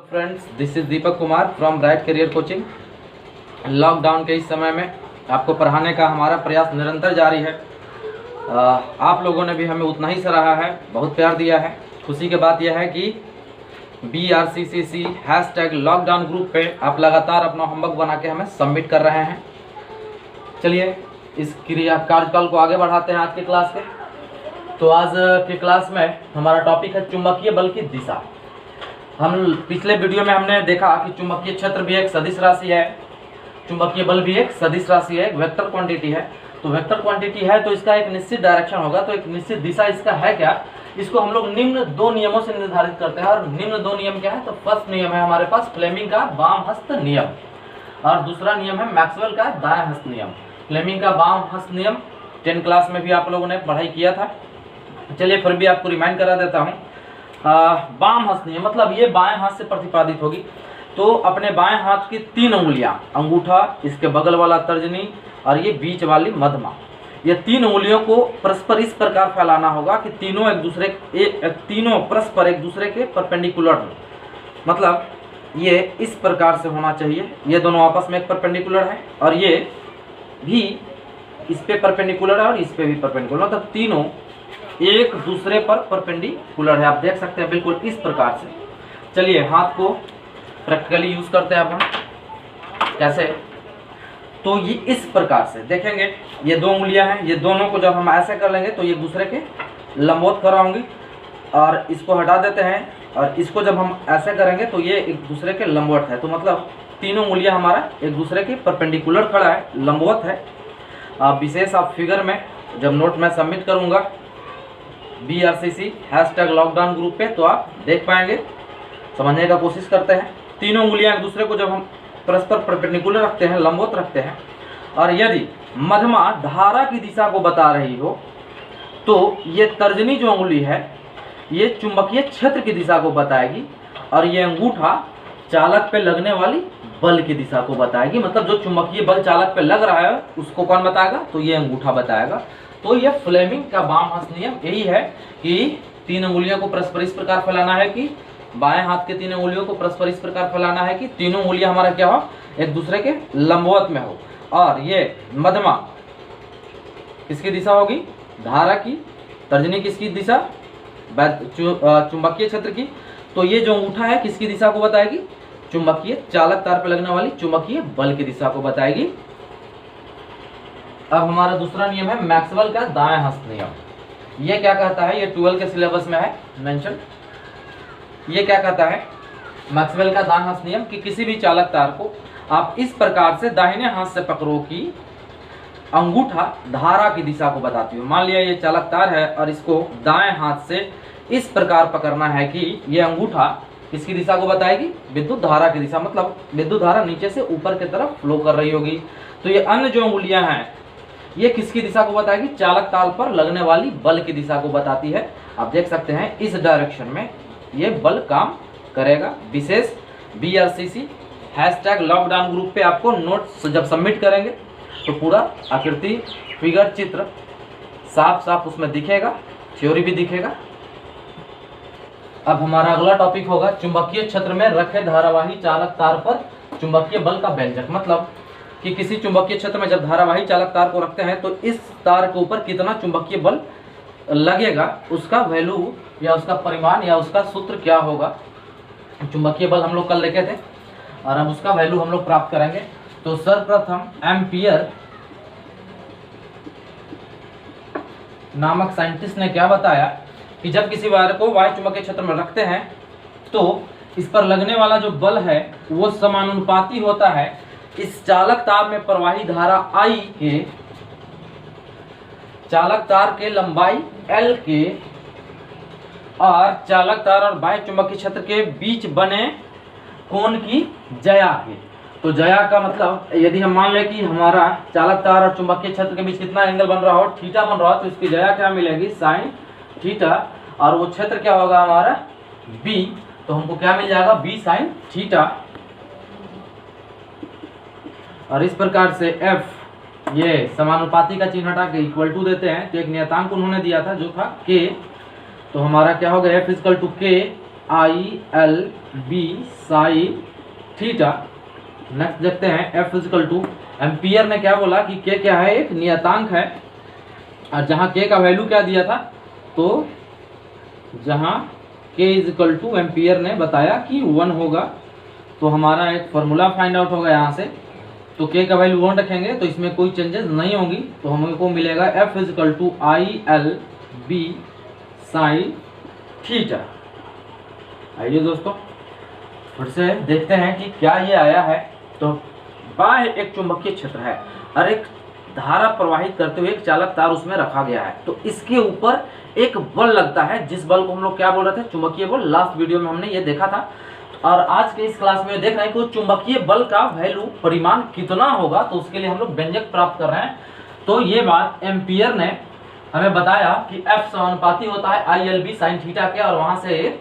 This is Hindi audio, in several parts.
Friends, this is Deepak Kumar from bright career coaching. Lockdown के इस समय में आपको पढ़ाने का हमारा प्रयास निरंतर जारी है। आप लोगों ने भी हमें उतना ही सराहा है, बहुत प्यार दिया है। खुशी की बात यह है कि BRCCC #लॉकडाउन ग्रुप पे आप लगातार अपना होमवर्क बना के हमें सबमिट कर रहे हैं। चलिए इस क्रिया कार्यकाल को आगे बढ़ाते हैं आज के क्लास के। तो आज के क्लास में हमारा टॉपिक है चुंबकीय बल की दिशा। हम पिछले वीडियो में हमने देखा कि चुंबकीय क्षेत्र भी एक सदिश राशि है, चुंबकीय बल भी एक सदिश राशि है, एक वेक्टर क्वांटिटी है। तो वेक्टर क्वांटिटी है तो इसका एक निश्चित डायरेक्शन होगा, तो एक निश्चित दिशा इसका है क्या, इसको हम लोग निम्न दो नियमों से निर्धारित करते हैं। और निम्न दो नियम क्या है, तो फर्स्ट नियम है हमारे पास फ्लेमिंग का वाम हस्त नियम, और दूसरा नियम है मैक्सवेल का दाएं हस्त नियम। फ्लेमिंग का वाम हस्त नियम 10 क्लास में भी आप लोगों ने पढ़ाई किया था। चलिए फिर भी आपको रिमाइंड करा देता हूँ। वाम हस्त नियम मतलब ये बाएं हाथ से प्रतिपादित होगी। तो अपने बाएं हाथ की 3 उंगलियां, अंगूठा, इसके बगल वाला तर्जनी और ये बीच वाली मध्यमा, ये 3 उंगलियों को परस्पर इस प्रकार फैलाना होगा कि तीनों परस्पर एक दूसरे के परपेंडिकुलर हो। मतलब ये इस प्रकार से होना चाहिए, ये दोनों आपस में एक परपेंडिकुलर है और ये भी इस पे परपेंडिकुलर है और इस पे भी परपेंडिकुलर, मतलब तीनों एक दूसरे पर परपेंडिकुलर है। आप देख सकते हैं बिल्कुल इस प्रकार से। चलिए हाथ को प्रैक्टिकली यूज करते हैं अपन। कैसे, तो ये इस प्रकार से देखेंगे, ये 2 उंगलियां हैं, ये दोनों को जब हम ऐसे कर लेंगे तो ये दूसरे के लंबवत कराऊंगी, और इसको हटा देते हैं और इसको जब हम ऐसे करेंगे तो ये एक दूसरे के लंबवत है। तो मतलब तीनों उंगलियां हमारा एक दूसरे के परपेंडिकुलर खड़ा है, लंबवत है। विशेष आप फिगर में जब नोट में सबमिट करूंगा BRCC #लॉकडाउन ग्रुप पे, तो आप देख पाएंगे। समझने का कोशिश करते हैं। तीनों उंगलियां एक दूसरे को जब हम परस्पर परपेंडिकुलर रखते हैं, लंबवत रखते हैं, और यदि मध्यमा धारा की दिशा को बता रही हो तो ये तर्जनी जो उंगली है ये चुंबकीय क्षेत्र की दिशा को बताएगी, और ये अंगूठा चालक पे लगने वाली बल की दिशा को बताएगी। मतलब जो चुंबकीय बल चालक पे लग रहा है उसको कौन बताएगा, तो ये अंगूठा बताएगा। तो ये फ्लेमिंग का वाम हस्त नियम यही है कि 3 उंगलियों को परस्पर इस प्रकार फैलाना है कि बाएं हाथ के 3 उंगलियों को परस्पर इस प्रकार फैलाना है कि तीनों उंगलियां हमारा क्या हो, एक दूसरे के लंबवत में हो। और ये मध्यमा किसकी दिशा होगी, धारा की। तर्जनी किसकी दिशा, चुंबकीय क्षेत्र की। तो ये जो अंगूठा है किसकी दिशा को बताएगी, चुंबकीय चालक तार पर लगने वाली चुंबकीय बल की दिशा को बताएगी। अब हमारा दूसरा नियम है मैक्सवेल का दाएं हस्त नियम। ये क्या कहता है, ये 12 के सिलेबस में है मेंशन। ये क्या कहता है, मैक्सवेल का दाएं हस्त नियम, कि किसी भी चालक तार को आप इस प्रकार से दाहिने हाथ से पकड़ो कि अंगूठा धारा की दिशा को बताती हो। मान लिया ये चालक तार है और इसको दाएं हाथ से इस प्रकार पकड़ना है कि ये अंगूठा किसकी दिशा को बताएगी, विद्युत धारा की दिशा। मतलब विद्युत धारा नीचे से ऊपर की तरफ फ्लो कर रही होगी। तो ये अन्य जो उंगलियां हैं ये किसकी दिशा को बताएगी, चालक ताल पर लगने वाली बल की दिशा को बताती है। आप देख सकते हैं इस डायरेक्शन में ये बल काम करेगा। विशेष BRCC #लॉकडाउन ग्रुप पे आपको नोट्स जब सबमिट करेंगे तो पूरा आकृति, फिगर, चित्र साफ साफ उसमें दिखेगा, थ्योरी भी दिखेगा। अब हमारा अगला टॉपिक होगा चुंबकीय क्षेत्र में रखे धारावाही चालक तार पर चुंबकीय बल का व्यंजक। मतलब कि किसी चुंबकीय क्षेत्र में जब धारावाही चालक तार को रखते हैं तो इस तार के ऊपर कितना चुंबकीय बल लगेगा, उसका वैल्यू या उसका परिमाण या उसका सूत्र क्या होगा। चुंबकीय बल हम लोग कल देखे थे और अब उसका वैल्यू हम लोग प्राप्त करेंगे। तो सर्वप्रथम एम्पियर नामक साइंटिस्ट ने क्या बताया कि जब किसी वायर को वायु चुंबकीय क्षेत्र में रखते हैं तो इस पर लगने वाला जो बल है वो समानुपाती होता है इस चालक तार में प्रवाही धारा I के चालक तार के लंबाई L के और चालक तार और बाह्य चुंबकीय क्षेत्र के बीच बने कोण की जया के। तो जया का मतलब यदि हम मान लें कि हमारा चालक तार और चुंबकीय क्षेत्र के बीच कितना एंगल बन रहा हो, थीटा बन रहा हो, तो इसकी जया क्या मिलेगी, साइन थीटा, और वो क्षेत्र क्या होगा हमारा B। तो हमको क्या मिल जाएगा, B साइन थीटा। और इस प्रकार से F, ये समानुपाती का चिन्ह हटा के इक्वल टू देते हैं। तो एक नियतांक उन्होंने दिया था जो था K, तो हमारा क्या हो गया F = K ILB sine theta. Next देखते हैं F इक्वल टू, एम्पियर ने क्या बोला कि K क्या है, एक नियतांक है, और जहाँ K का वैल्यू क्या दिया था, तो जहाँ K इक्वल टू एम्पियर ने बताया कि 1 होगा, तो हमारा एक फॉर्मूला फाइंड आउट होगा यहाँ से। तो K का वैल्यू 1 रखेंगे तो इसमें कोई चेंजेस नहीं होंगी, तो हमको मिलेगा F equal to ILB sine theta. आइए दोस्तों फिर से देखते हैं कि क्या ये आया है। तो बाह्य एक चुंबकीय क्षेत्र है और एक धारा प्रवाहित करते हुए एक चालक तार उसमें रखा गया है, तो इसके ऊपर एक बल लगता है, जिस बल को हम लोग क्या बोल रहे थे, चुंबकीय बल। लास्ट वीडियो में हमने ये देखा था, और आज के इस क्लास में देख रहे हैं कि चुंबकीय बल का वैल्यू परिमाण कितना होगा, तो उसके लिए हम लोग व्यंजक प्राप्त कर रहे हैं। तो ये बात एम्पियर ने हमें बताया कि F समानुपाती होता है ILB साइन थीटा के, और वहां से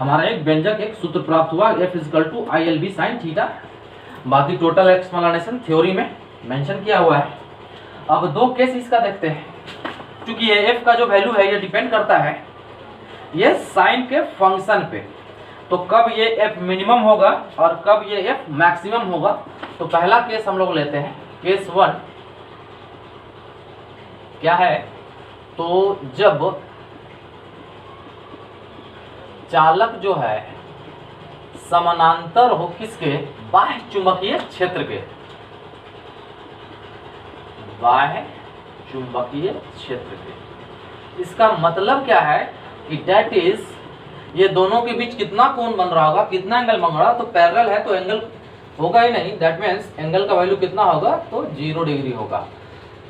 हमारा एक व्यंजक, एक सूत्र प्राप्त हुआ F equal to ILB sine theta. बाकी टोटल एक्सप्लेनेशन थ्योरी में मेंशन किया हुआ है। अब दो केस इसका देखते हैं, क्योंकि ये F का जो वैल्यू है ये डिपेंड करता है ये साइन के फंक्शन पे, तो कब ये F मिनिमम होगा और कब ये F मैक्सिमम होगा। तो पहला केस हम लोग लेते हैं, केस 1 क्या है, तो जब चालक जो है समानांतर हो किसके, बाह्य चुंबकीय क्षेत्र के, बाह्य चुंबकीय क्षेत्र के। इसका मतलब क्या है कि डेट इज, ये दोनों के बीच कितना कोण बन रहा होगा, कितना एंगल बन रहा, तो पैरेलल है तो एंगल होगा ही नहीं, दैट मीन्स एंगल का वैल्यू कितना होगा, तो 0 डिग्री होगा।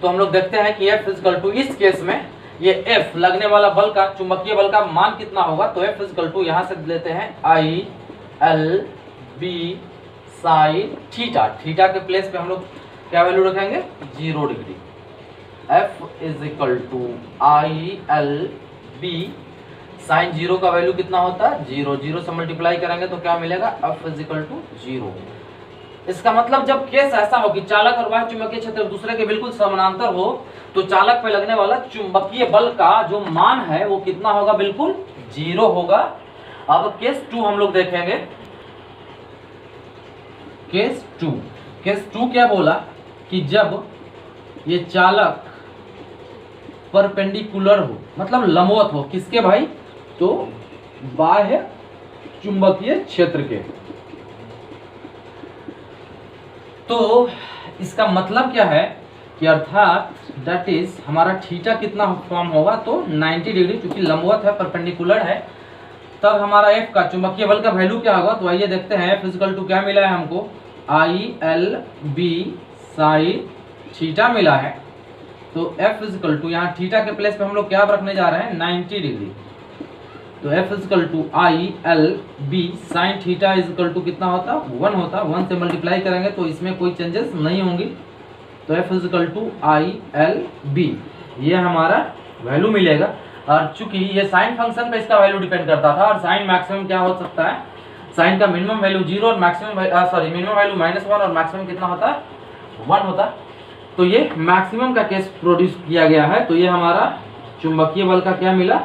तो हम लोग देखते हैं कि F इक्वल टू, इस केस में ये F लगने वाला बल का, चुंबकीय बल का मान कितना होगा, तो F इक्वल टू यहाँ से लेते हैं ILB साइन थीटा। थीटा के प्लेस पे हम लोग क्या वैल्यू रखेंगे, 0 degree. F is equal to ILB sine 0 का वैल्यू कितना होता है, 0, 0 से मल्टीप्लाई करेंगे तो क्या मिलेगा, F इज इक्वल टू 0। इसका मतलब जब केस ऐसा हो कि चालक और बाह्य चुंबकीय क्षेत्र दूसरे के बिल्कुल समानांतर हो, तो चालक पे लगने वाला चुंबकीय बल का जो मान है वो कितना होगा, बिल्कुल 0 होगा। अब केस 2 हम लोग देखेंगे, केस 2 क्या बोला कि जब ये चालक परपेंडिकुलर हो, मतलब लंबवत हो, किसके भाई, तो बाह्य चुंबकीय क्षेत्र के। तो इसका मतलब क्या है कि अर्थात दैट इज हमारा थीटा कितना फॉर्म होगा, तो 90 डिग्री, क्योंकि लंबवत है, परपेंडिकुलर है। तब हमारा F का चुंबकीय बल का वैल्यू क्या होगा, तो आइए देखते हैं। F इक्वल टू क्या मिला है हमको, ILB साइन थीटा मिला है। तो F इक्वल टू, यहाँ थीटा के प्लेस पे हम लोग क्या रखने जा रहे हैं, 90 डिग्री। तो F equal to ILB sine theta equal to कितना होता, 1 होता, 1 से मल्टीप्लाई करेंगे तो इसमें कोई चेंजेस नहीं होंगी। तो F इक्वल टू ILB ये हमारा वैल्यू मिलेगा। और चूंकि ये साइन फंक्शन पे इसका वैल्यू डिपेंड करता था, और साइन मैक्सिमम क्या हो सकता है, साइन का मिनिमम वैल्यू 0 और मैक्सिमम मिनिमम वैल्यू -1 और मैक्सिमम कितना होता है, 1 होता। तो ये मैक्सिमम का केस प्रोड्यूस किया गया है। तो ये हमारा चुंबकीय बल का क्या मिला,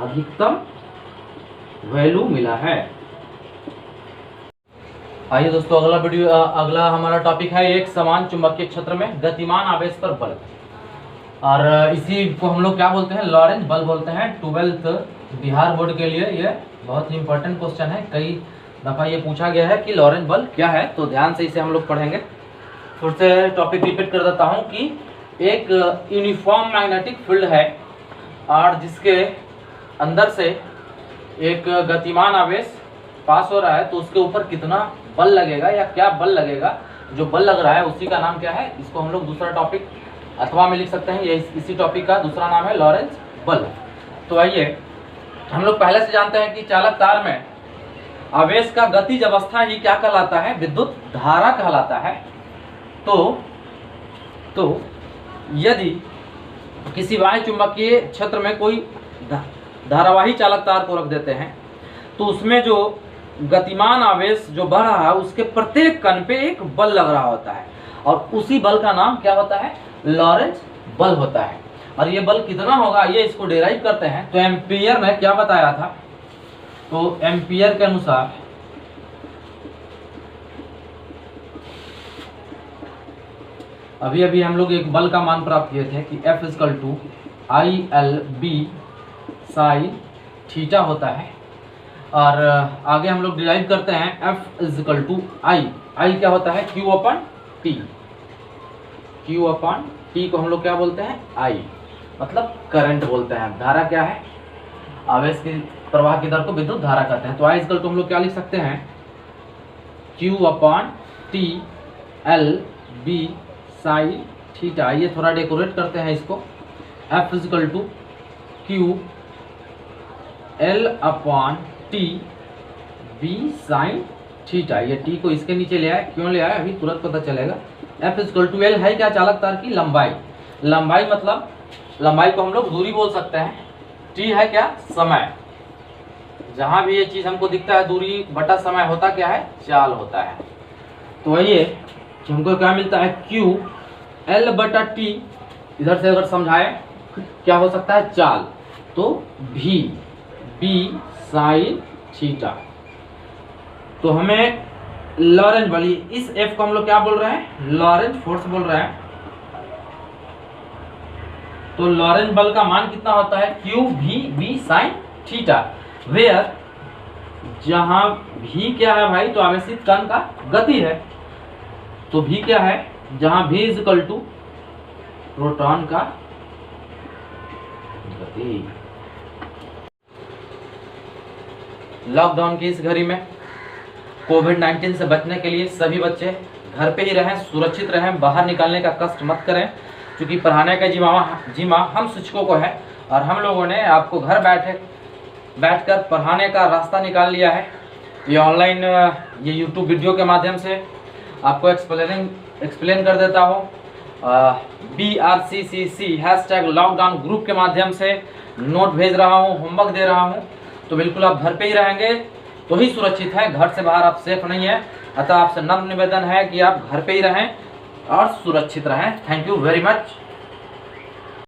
अधिकतम वैल्यू मिला है। आइए दोस्तों अगला हमारा टॉपिक है एक समान चुंबकीय क्षेत्र में गतिमान आवेश पर बल, और इसी को हम लोग क्या बोलते हैं, लॉरेंज बल बोलते हैं। 12th बिहार बोर्ड के लिए ये बहुत ही इंपॉर्टेंट क्वेश्चन है, कई दफा ये पूछा गया है कि लॉरेंज बल क्या है, तो ध्यान से इसे हम लोग पढ़ेंगे। फिर से टॉपिक रिपीट कर देता हूँ कि एक यूनिफॉर्म मैग्नेटिक फील्ड है, और जिसके अंदर से एक गतिमान आवेश पास हो रहा है, तो उसके ऊपर कितना बल लगेगा या क्या बल लगेगा, जो बल लग रहा है उसी का नाम क्या है, इसको हम लोग दूसरा टॉपिक अथवा में लिख सकते हैं। ये इसी टॉपिक का दूसरा नाम है लॉरेंज बल। तो आइए हम लोग पहले से जानते हैं कि चालक तार में आवेश का गतिज अवस्था ही क्या कहलाता है, विद्युत धारा कहलाता है। तो यदि किसी बाह्य चुंबकीय क्षेत्र में कोई धारावाही चालक तार को रख देते हैं, तो उसमें जो गतिमान आवेश जो बढ़ रहा है उसके प्रत्येक कण पे एक बल लग रहा होता है, और उसी बल का नाम क्या होता है, लॉरेंज बल होता है। और ये बल कितना होगा, ये इसको डिराइव करते हैं। तो एम्पियर ने क्या बताया था तो एम्पियर के अनुसार अभी अभी हम लोग एक बल का मान प्राप्त किए थे कि F equal to ILB sine theta होता है। और आगे हम लोग डिराइव करते हैं F इक्वल टू I क्या होता है Q upon T। Q upon T को हम लोग क्या बोलते हैं I, मतलब करंट बोलते हैं। धारा क्या है, आवेश की प्रवाह की दर को विद्युत धारा कहते हैं। तो I इक्वल टू हम लोग क्या लिख सकते हैं Q upon T LB sine theta. आइए थोड़ा डेकोरेट करते हैं इसको। F equal to Q L upon T B sine theta. ये T को इसके नीचे ले आए, क्यों ले आए अभी तुरंत पता चलेगा। F इक्वल टू L है क्या, चालक तार की लंबाई। लंबाई मतलब लंबाई को हम लोग दूरी बोल सकते हैं। T है क्या, समय। जहां भी ये चीज हमको दिखता है दूरी बटा समय होता क्या है, चाल होता है। तो आइए हमको क्या मिलता है Q L बटा T, इधर से अगर समझाए क्या हो सकता है चाल, तो V B साइन थीटा। तो हमें लॉरेंट बल, इस F को हम लोग क्या बोल रहे हैं, लॉरेंट फोर्स बोल रहे हैं। तो लॉरेंट बल का मान कितना होता है Q V B sine theta, where जहां V क्या है भाई, तो आवेशित कण का गति है। तो V क्या है, जहां V is equal to proton का गति। लॉकडाउन की इस घड़ी में कोविड-19 से बचने के लिए सभी बच्चे घर पे ही रहें, सुरक्षित रहें, बाहर निकालने का कष्ट मत करें, क्योंकि पढ़ाने का जिम्मा हम शिक्षकों को है। और हम लोगों ने आपको घर बैठकर पढ़ाने का रास्ता निकाल लिया है। ये ऑनलाइन ये यूट्यूब वीडियो के माध्यम से आपको एक्सप्लेन कर देता हूँ। BRCCC #लॉकडाउन ग्रुप के माध्यम से नोट भेज रहा हूँ, होमवर्क दे रहा हूँ। तो बिल्कुल आप घर पे ही रहेंगे तो ही सुरक्षित है, घर से बाहर आप सेफ नहीं है। अतः आपसे नम्र निवेदन है कि आप घर पे ही रहें और सुरक्षित रहें। Thank you very much.